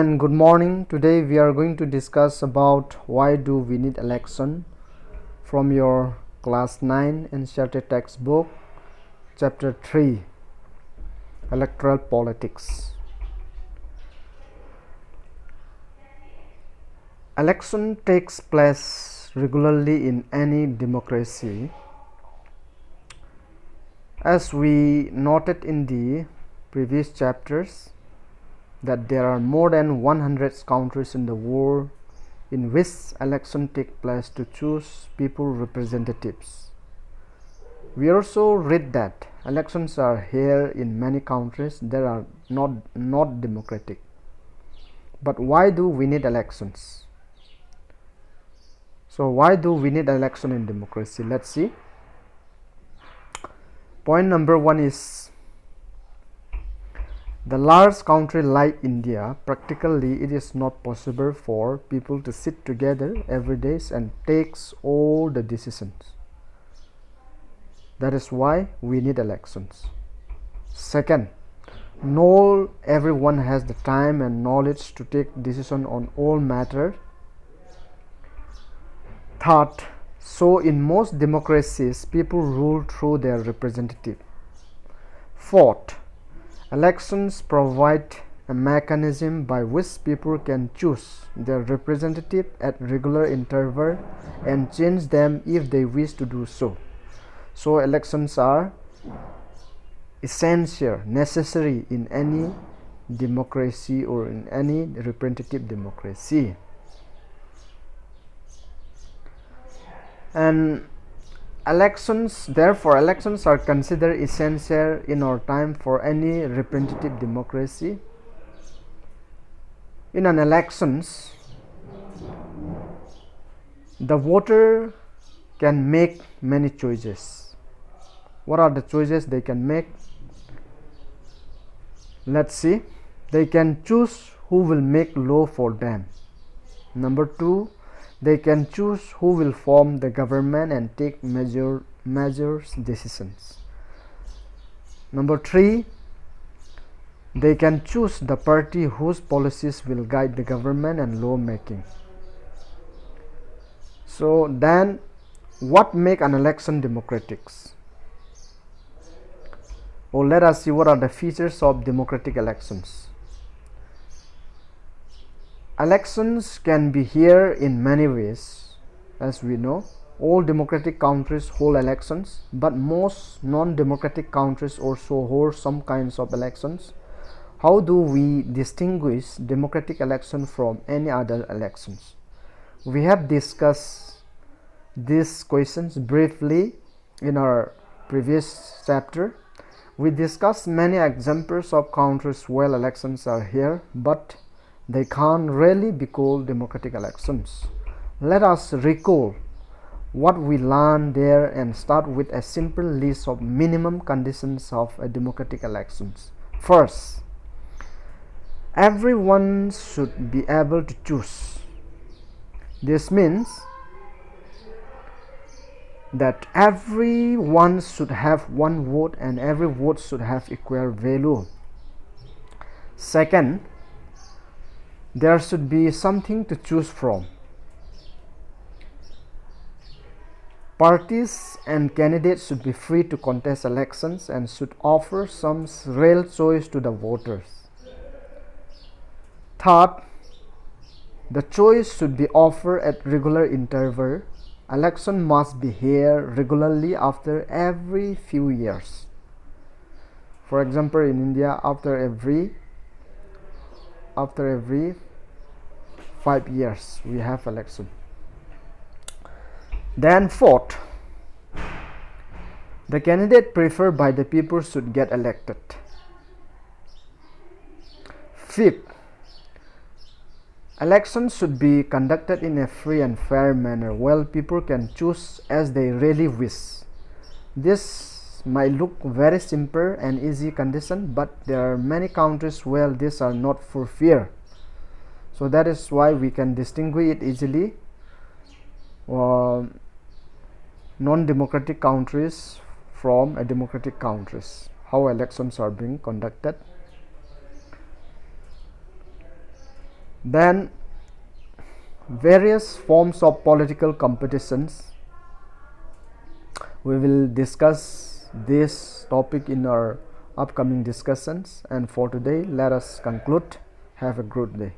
and good morning. Today we are going to discuss about why do we need election from your class 9 NCERT textbook, chapter 3, Electoral Politics. Election takes place regularly in any democracy. As we noted in the previous chapters, that there are more than 100 countries in the world in which elections take place to choose people representatives. We also read that elections are here in many countries that are not democratic. But why do we need elections? So why do we need election in democracy? Let's see. Point number 1 is the large country like India, practically it is not possible for people to sit together every day and takes all the decisions. That is why we need elections. Second, not everyone has the time and knowledge to take decision on all matters. Third, so in most democracies, people rule through their representative. Fourth, elections provide a mechanism by which people can choose their representative at regular intervals and change them if they wish to do so. So elections are essential, necessary in any democracy or in any representative democracy. And therefore elections are considered essential in our time for any representative democracy. In an elections, the voter can make many choices. What are the choices they can make? Let's see. They can choose who will make law for them. Number 2, they can choose who will form the government and take measures decisions. Number 3, they can choose the party whose policies will guide the government and lawmaking. So then, what make an election democratic? Or let us see what are the features of democratic elections. Elections can be here in many ways. As we know, all democratic countries hold elections, but most non-democratic countries also hold some kinds of elections. How do we distinguish democratic election from any other elections? We have discussed these questions briefly in our previous chapter. We discussed many examples of countries where elections are here, but they can't really be called democratic elections. Let us recall what we learned there and start with a simple list of minimum conditions of a democratic elections. First, everyone should be able to choose. This means that everyone should have one vote and every vote should have equal value. Second, there should be something to choose from. Parties and candidates should be free to contest elections and should offer some real choice to the voters. Third, the choice should be offered at regular interval. Election must be held regularly after every few years. For example, in India, after every 5 years we have election. Then fourth, the candidate preferred by the people should get elected. Fifth, elections should be conducted in a free and fair manner where people can choose as they really wish. This might look very simple and easy condition, but there are many countries where these are not fulfilled. So that is why we can distinguish it easily non-democratic countries from a democratic countries, how elections are being conducted. Then various forms of political competitions. We will discuss this topic in our upcoming discussions, and for today let us conclude. Have a good day.